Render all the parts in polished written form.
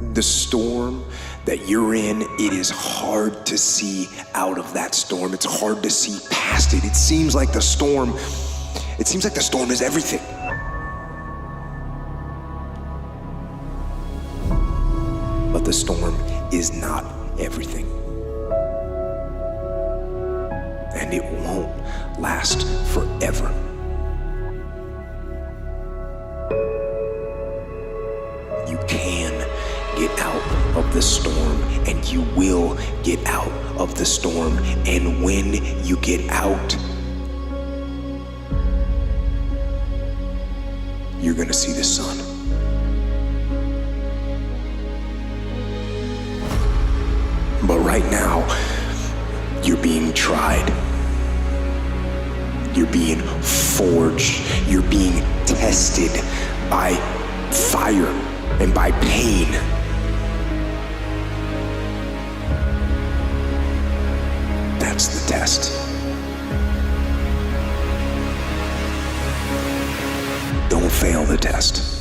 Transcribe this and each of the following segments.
The storm that you're in, it is hard to see out of that storm. It's hard to see past it. It seems like the storm is everything. But the storm is not everything. And it won't last forever. You can get out of the storm, and you will get out of the storm. And when you get out, you're gonna see the sun. But right now, you're being tried. You're being forged. You're being tested by fire and by pain. That's the test. Don't fail the test.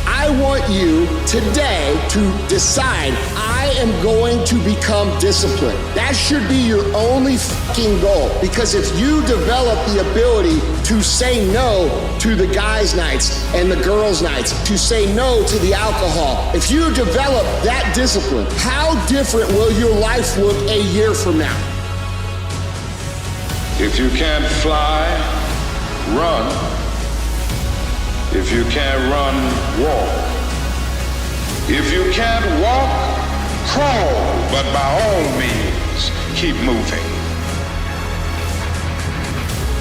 I want you today to decide, I am going to become disciplined. That should be your only fucking goal. Because if you develop the ability to say no to the guys' nights and the girls' nights, to say no to the alcohol, if you develop that discipline, how different will your life look a year from now? If you can't fly, run. If you can't run, walk. If you can't walk, crawl. But by all means, keep moving.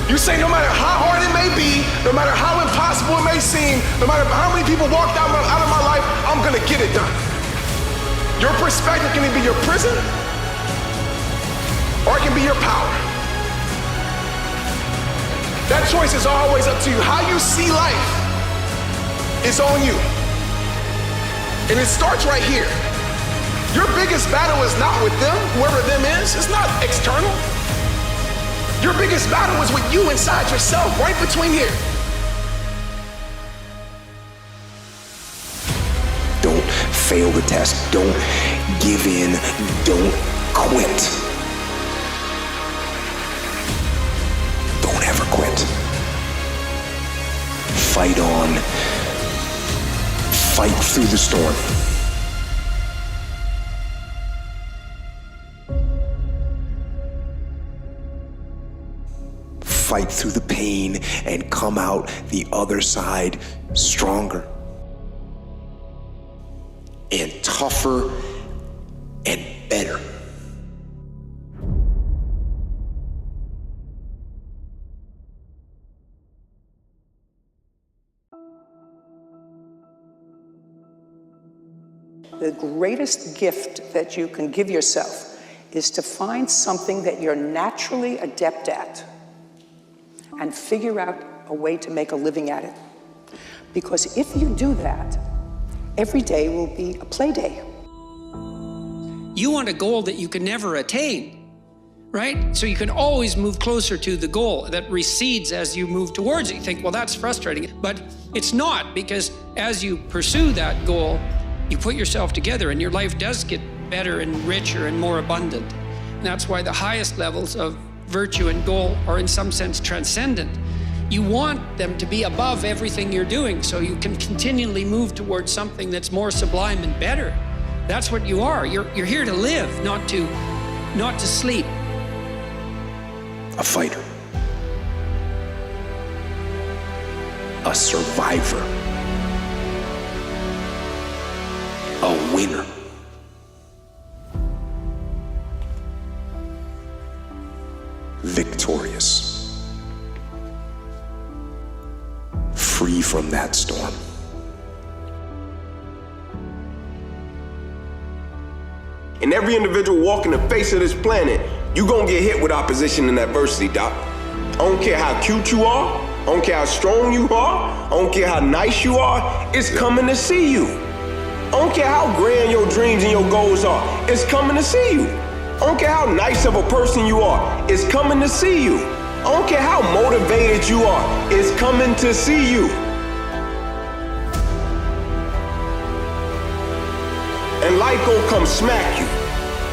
You say no matter how hard it may be, no matter how impossible it may seem, no matter how many people walked out of my life, I'm gonna get it done. Your perspective can either be your prison, or it can be your power. That choice is always up to you. How you see life is on you. And it starts right here. Your biggest battle is not with them, whoever them is. It's not external. Your biggest battle is with you inside yourself, right between here. Don't fail the test. Don't give in. Don't quit. Don't ever quit. Fight on. Fight through the storm. Fight through the pain and come out the other side stronger and tougher and better. The greatest gift that you can give yourself is to find something that you're naturally adept at and figure out a way to make a living at it. Because if you do that, every day will be a play day. You want a goal that you can never attain, right? So you can always move closer to the goal that recedes as you move towards it. You think, well, that's frustrating. But it's not, because as you pursue that goal, you put yourself together and your life does get better and richer and more abundant. And that's why the highest levels of virtue and goal are in some sense transcendent. You want them to be above everything you're doing so you can continually move towards something that's more sublime and better. That's what you are. You're here to live, not to sleep. A fighter. A survivor. A winner. Victorious. Free from that storm. And every individual walking the face of this planet, you gonna get hit with opposition and adversity, Doc. I don't care how cute you are, I don't care how strong you are, I don't care how nice you are, it's coming to see you. I don't care how grand your dreams and your goals are, it's coming to see you. I don't care how nice of a person you are, it's coming to see you. I don't care how motivated you are, is coming to see you. And life gonna come smack you,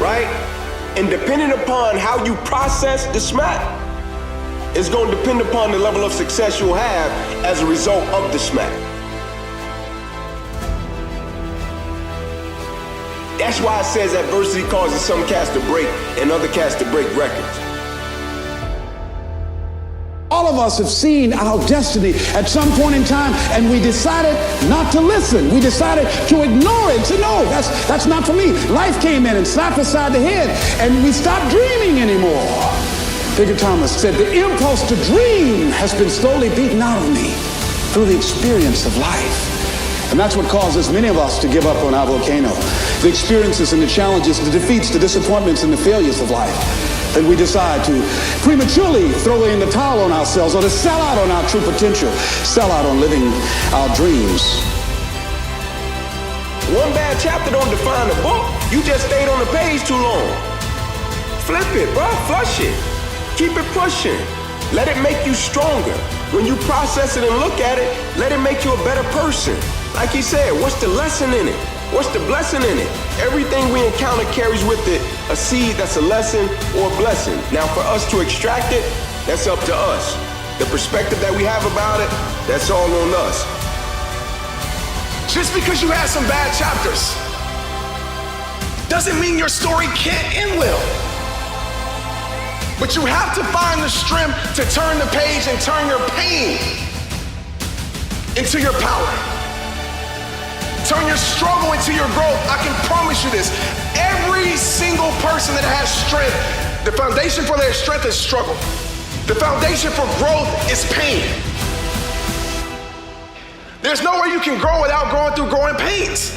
right? And depending upon how you process the smack, it's gonna depend upon the level of success you'll have as a result of the smack. That's why it says adversity causes some cats to break and other cats to break records. All of us have seen our destiny at some point in time, and we decided not to listen. We decided to ignore it, to no, that's not for me. Life came in and slapped us side the head, and we stopped dreaming anymore. Figure Thomas said, the impulse to dream has been slowly beaten out of me through the experience of life. And that's what causes many of us to give up on our volcano. The experiences and the challenges, the defeats, the disappointments, and the failures of life. That we decide to prematurely throw in the towel on ourselves, or to sell out on our true potential, sell out on living our dreams. One bad chapter don't define the book. You just stayed on the page too long. Flip it, bro. Flush it. Keep it pushing. Let it make you stronger. When you process it and look at it, let it make you a better person. Like he said, what's the lesson in it? What's the blessing in it? Everything we encounter carries with it a seed that's a lesson or a blessing. Now for us to extract it, that's up to us. The perspective that we have about it, that's all on us. Just because you had some bad chapters doesn't mean your story can't end well. But you have to find the strength to turn the page and turn your pain into your power. Turn your struggle into your growth. I can promise you this. Every single person that has strength, the foundation for their strength is struggle. The foundation for growth is pain. There's nowhere you can grow without going through growing pains.